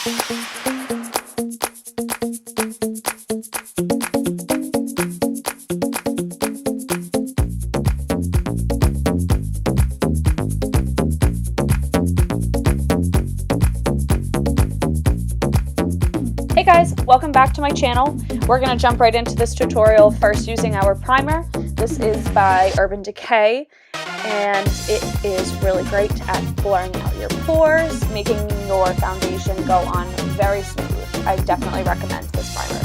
Hey guys, welcome back to my channel. We're going to jump right into this tutorial first using our primer. This is by Decay, and it is really great at blurring out your pores, making your foundation go on very smooth. I definitely recommend this primer.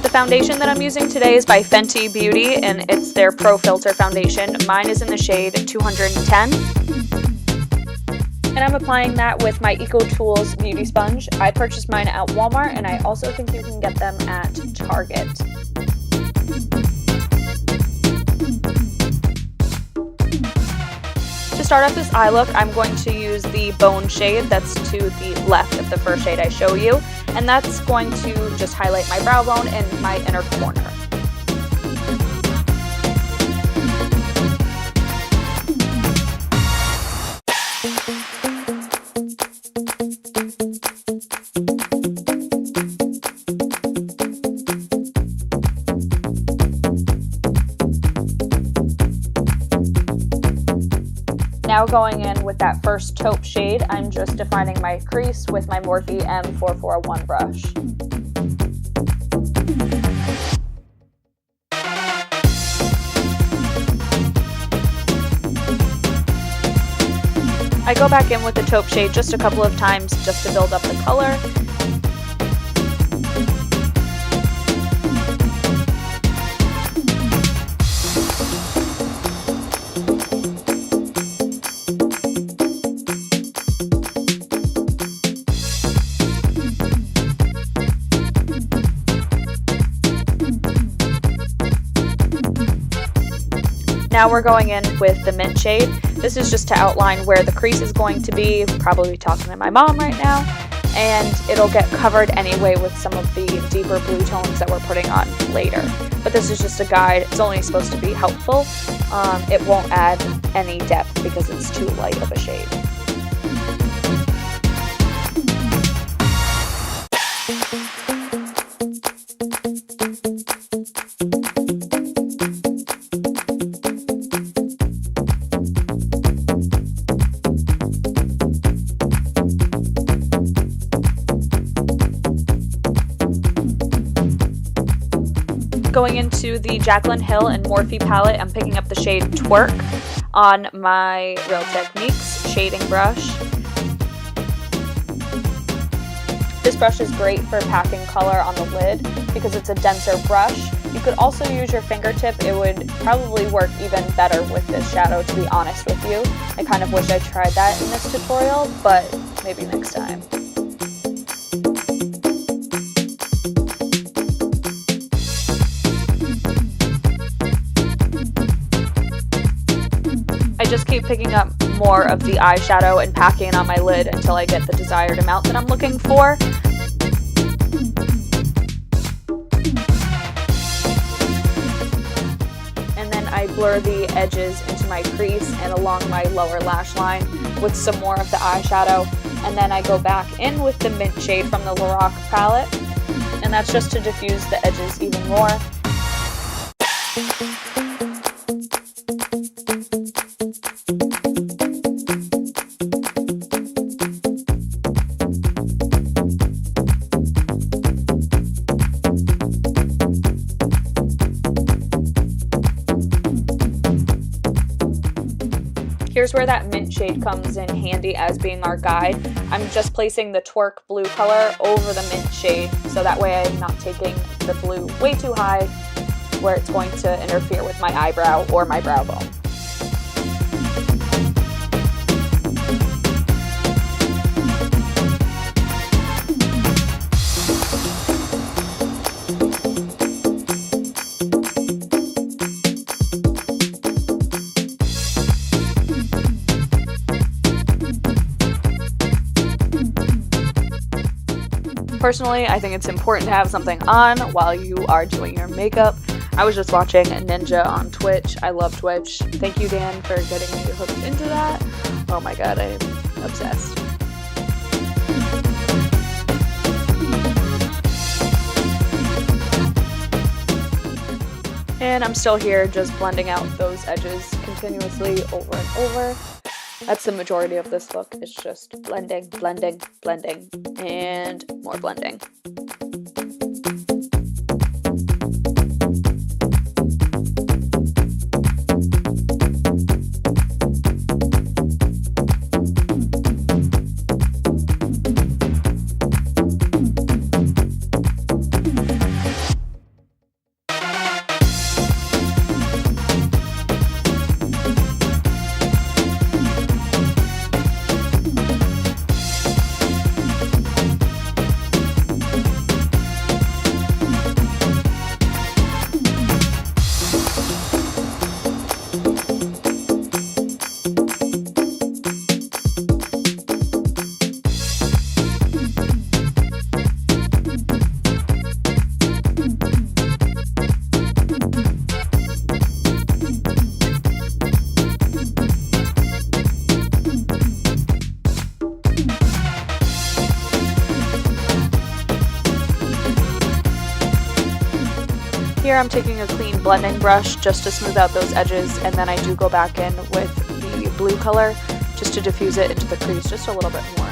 The foundation that I'm using today is by Fenty Beauty, and it's their Pro Filt'r foundation. Mine is in the shade 210. And I'm applying that with my EcoTools beauty sponge. I purchased mine at Walmart, and I also think you can get them at Target. To start off this eye look, I'm going to use the Bone shade that's to the left of the first shade I show you, and that's going to just highlight my brow bone and my inner corner. Now going in with that first taupe shade, I'm just defining my crease with my Morphe M441 brush. I go back in with the taupe shade just a couple of times just to build up the color. Now we're going in with the mint shade. This is just to outline where the crease is going to be, probably talking to my mom right now, and it'll get covered anyway with some of the deeper blue tones that we're putting on later. But this is just a guide. It's only supposed to be helpful. It won't add any depth because it's too light of a shade. Going into the Jaclyn Hill and Morphe palette, I'm picking up the shade Twerk on my Real Techniques shading brush. This brush is great for packing color on the lid because it's a denser brush. You could also use your fingertip. It would probably work even better with this shadow, to be honest with you. I kind of wish I tried that in this tutorial, but maybe next time. I just keep picking up more of the eyeshadow and packing it on my lid until I get the desired amount that I'm looking for. And then I blur the edges into my crease and along my lower lash line with some more of the eyeshadow. And then I go back in with the mint shade from the Lorac palette, and that's just to diffuse the edges even more. Here's where that mint shade comes in handy as being our guide. I'm just placing the Twerk blue color over the mint shade, so that way I'm not taking the blue way too high where it's going to interfere with my eyebrow or my brow bone. Personally, I think it's important to have something on while you are doing your makeup. I was just watching a Ninja on Twitch. I love Twitch. Thank you, Dan, for getting me hooked into that. Oh my god, I am obsessed. And I'm still here just blending out those edges continuously over and over. That's the majority of this look. It's just blending, blending, blending, and more blending. Here I'm taking a clean blending brush just to smooth out those edges, and then I do go back in with the blue color just to diffuse it into the crease just a little bit more.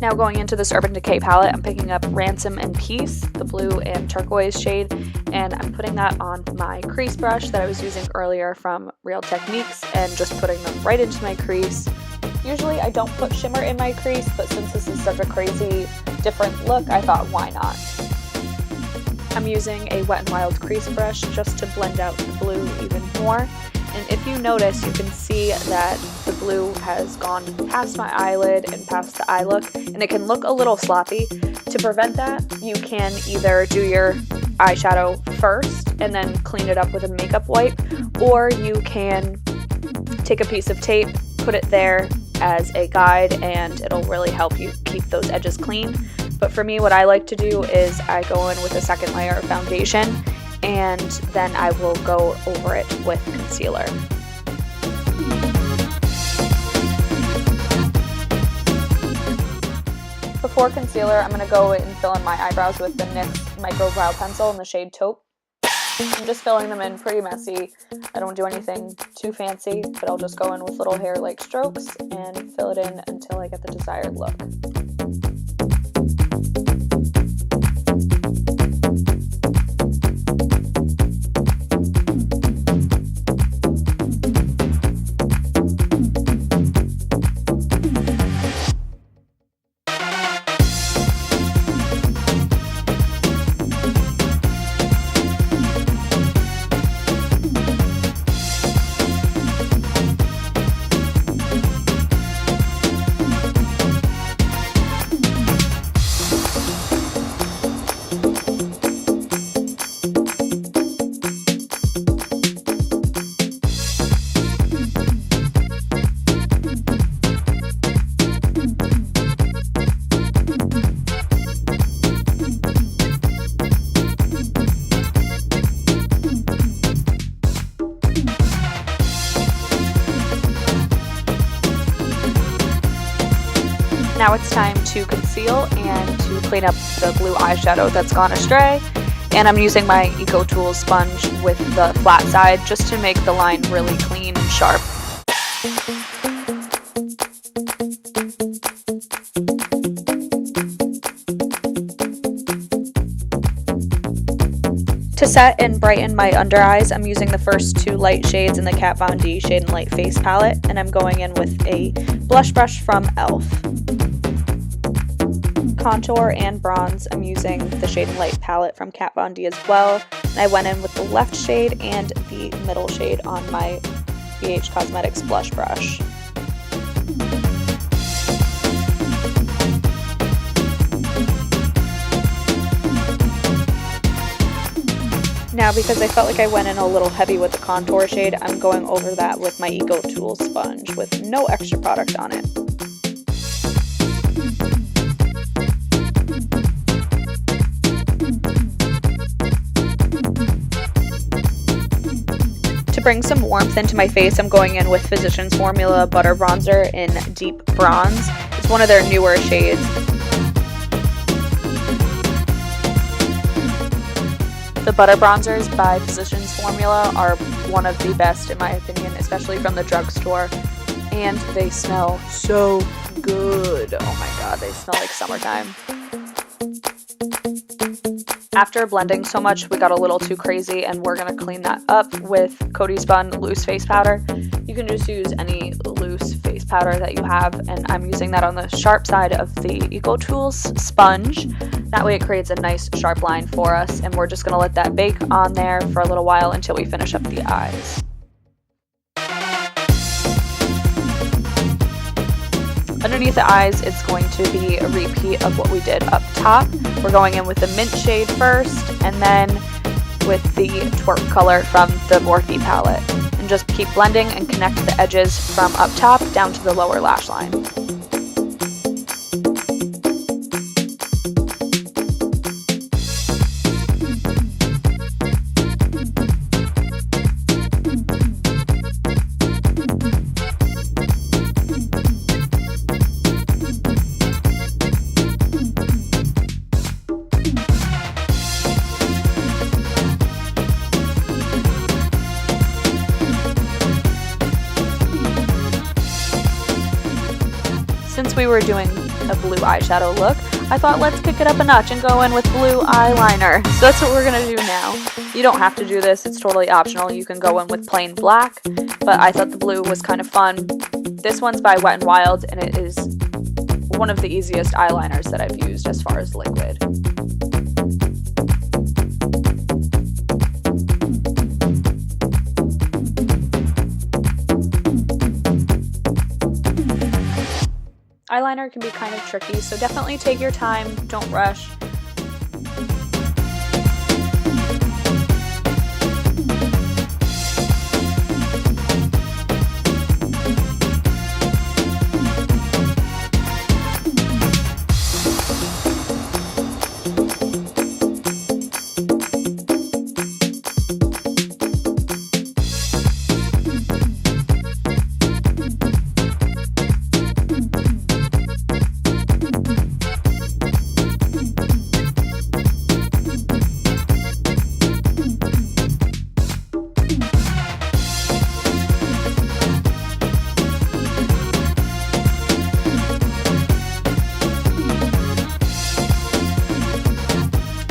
Now going into this Urban Decay palette, I'm picking up Ransom and Peace, the blue and turquoise shade, and I'm putting that on my crease brush that I was using earlier from Real Techniques and just putting them right into my crease. Usually I don't put shimmer in my crease, but since this is such a crazy different look, I thought why not? I'm using a Wet n Wild crease brush just to blend out the blue even more. And if you notice, you can see that the blue has gone past my eyelid and past the eye look, and it can look a little sloppy. To prevent that, you can either do your eyeshadow first and then clean it up with a makeup wipe, or you can take a piece of tape, put it there as a guide, and it'll really help you keep those edges clean. But for me, what I like to do is I go in with a second layer of foundation, and then I will go over it with concealer. Before concealer, I'm going to go and fill in my eyebrows with the NYX Micro Brow Pencil in the shade Taupe. I'm just filling them in pretty messy. I don't do anything too fancy, but I'll just go in with little hair-like strokes and fill it in until I get the desired look. Now it's time to conceal and to clean up the blue eyeshadow that's gone astray. And I'm using my EcoTools sponge with the flat side just to make the line really clean and sharp. To set and brighten my under eyes, I'm using the first two light shades in the Kat Von D Shade and Light Face palette, and I'm going in with a blush brush from e.l.f. Contour and bronze, I'm using the Shade and Light palette from Kat Von D as well, and I went in with the left shade and the middle shade on my BH Cosmetics blush brush. Now, because I felt like I went in a little heavy with the contour shade, I'm going over that with my EcoTools sponge with no extra product on it. To bring some warmth into my face, I'm going in with Physicians Formula Butter Bronzer in Deep Bronze. It's one of their newer shades. The butter bronzers by Physicians Formula are one of the best in my opinion, especially from the drugstore, and they smell so good. Oh my god, they smell like summertime. After blending so much, we got a little too crazy, and we're going to clean that up with Coty Spun Loose Face Powder. You can just use any loose face powder that you have, and I'm using that on the sharp side of the EcoTools sponge. That way it creates a nice sharp line for us, and we're just going to let that bake on there for a little while until we finish up the eyes. Underneath the eyes, it's going to be a repeat of what we did up top. We're going in with the mint shade first, and then with the twerp color from the Morphe palette. And just keep blending and connect the edges from up top down to the lower lash line. Since we were doing a blue eyeshadow look, I thought let's kick it up a notch and go in with blue eyeliner. So that's what we're going to do now. You don't have to do this, it's totally optional. You can go in with plain black, but I thought the blue was kind of fun. This one's by Wet n Wild, and it is one of the easiest eyeliners that I've used as far as liquid. Eyeliner can be kind of tricky, so definitely take your time, don't rush.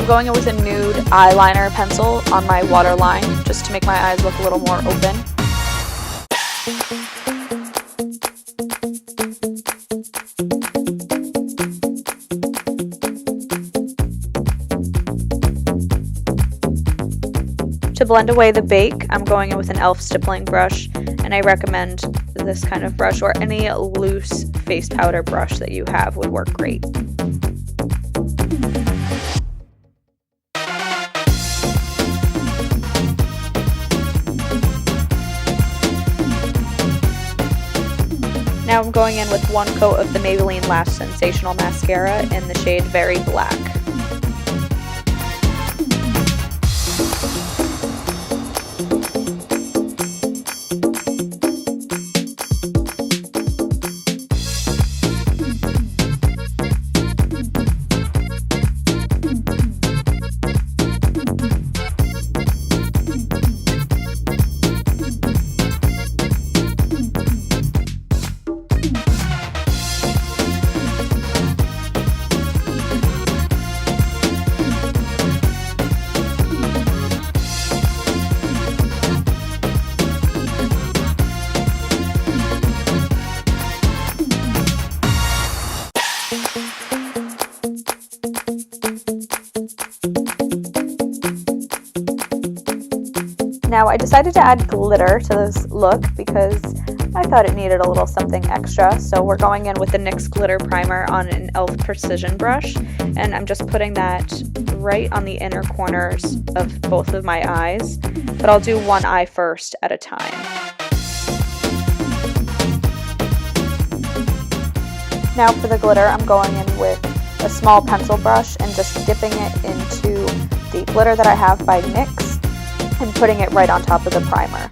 Going in with a nude eyeliner pencil on my waterline just to make my eyes look a little more open. To blend away the bake, I'm going in with an e.l.f. stippling brush, and I recommend this kind of brush, or any loose face powder brush that you have would work great. Now I'm going in with one coat of the Maybelline Lash Sensational Mascara in the shade Very Black. Now I decided to add glitter to this look because I thought it needed a little something extra, so we're going in with the NYX Glitter Primer on an e.l.f. Precision brush, and I'm just putting that right on the inner corners of both of my eyes, but I'll do one eye first at a time. Now for the glitter, I'm going in with a small pencil brush and just dipping it into the glitter that I have by NYX and putting it right on top of the primer.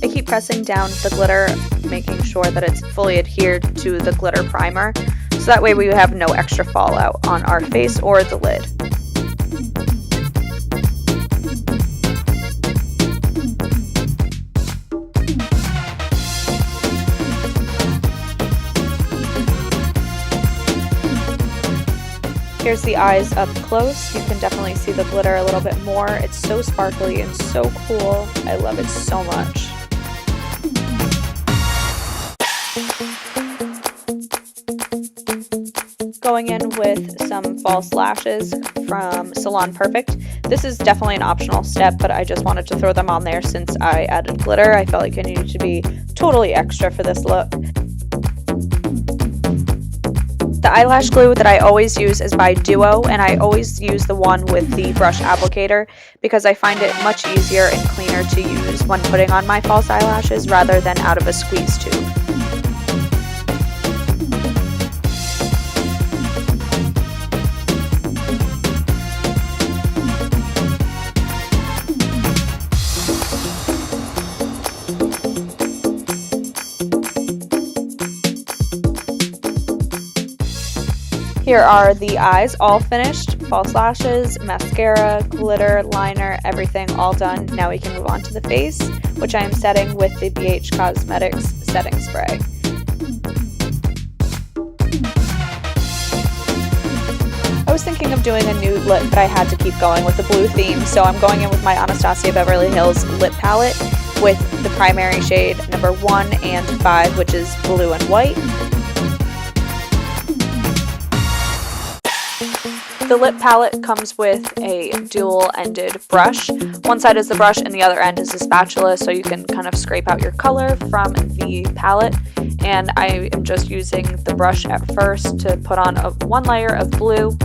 I keep pressing down the glitter, making sure that it's fully adhered to the glitter primer, so that way we have no extra fallout on our face or the lid. Here's the eyes up close. You can definitely see the glitter a little bit more. It's so sparkly and so cool. I love it so much. Going in with some false lashes from Salon Perfect. This is definitely an optional step, but I just wanted to throw them on there since I added glitter. I felt like I needed to be totally extra for this look. The eyelash glue that I always use is by Duo, and I always use the one with the brush applicator because I find it much easier and cleaner to use when putting on my false eyelashes rather than out of a squeeze tube. Here are the eyes all finished, false lashes, mascara, glitter, liner, everything all done. Now we can move on to the face, which I am setting with the BH Cosmetics setting spray. I was thinking of doing a nude lip, but I had to keep going with the blue theme, so I'm going in with my Anastasia Beverly Hills lip palette with the primary shade number 1 and 5, which is blue and white. The lip palette comes with a dual-ended brush. One side is the brush and the other end is a spatula, so you can kind of scrape out your color from the palette. And I am just using the brush at first to put on one layer of blue.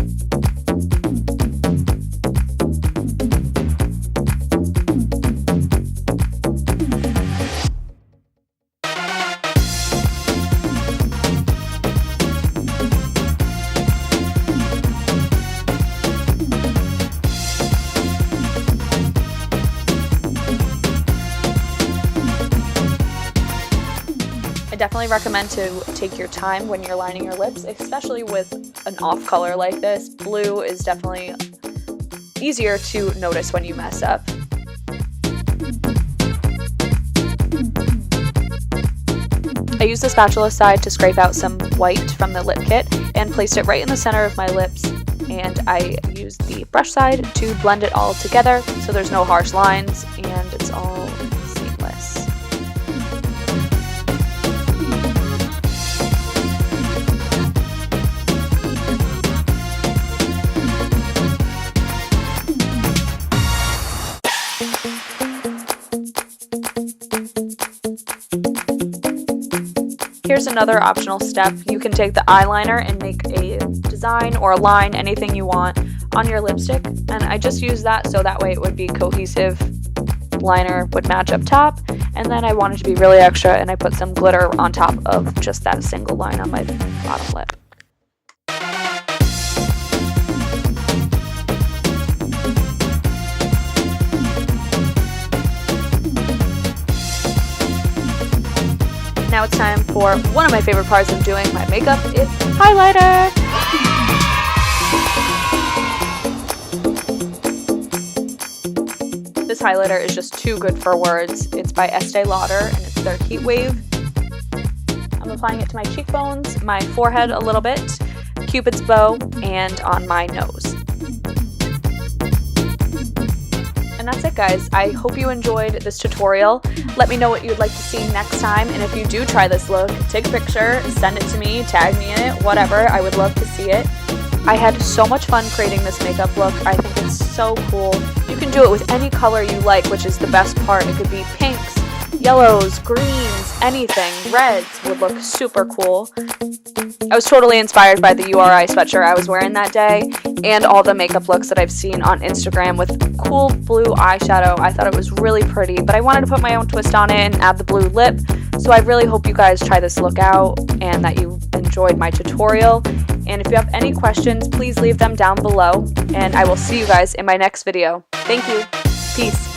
Definitely recommend to take your time when you're lining your lips, especially with an off color like this. Blue is definitely easier to notice when you mess up. I used the spatula side to scrape out some white from the lip kit and placed it right in the center of my lips, and I used the brush side to blend it all together so there's no harsh lines and it's all seamless. Here's another optional step. You can take the eyeliner and make a design or a line, anything you want, on your lipstick. And I just use that so that way it would be cohesive. Liner would match up top. And then I wanted to be really extra and I put some glitter on top of just that single line on my bottom lip. Now it's time for one of my favorite parts of doing my makeup. It's highlighter! This highlighter is just too good for words. It's by Estee Lauder and it's their Heat Wave. I'm applying it to my cheekbones, my forehead a little bit, Cupid's bow, and on my nose. And that's it, guys. I hope you enjoyed this tutorial. Let me know what you'd like to see next time, and if you do try this look, take a picture, send it to me, tag me in it, whatever. I would love to see it. I had so much fun creating this makeup look. I think it's so cool. You can do it with any color you like, which is the best part. It could be pinks, yellows, greens, anything. Reds would look super cool. I was totally inspired by the URI sweatshirt I was wearing that day and all the makeup looks that I've seen on Instagram with cool blue eyeshadow. I thought it was really pretty, but I wanted to put my own twist on it and add the blue lip. So I really hope you guys try this look out and that you enjoyed my tutorial. And if you have any questions, please leave them down below, and I will see you guys in my next video. Thank you. Peace.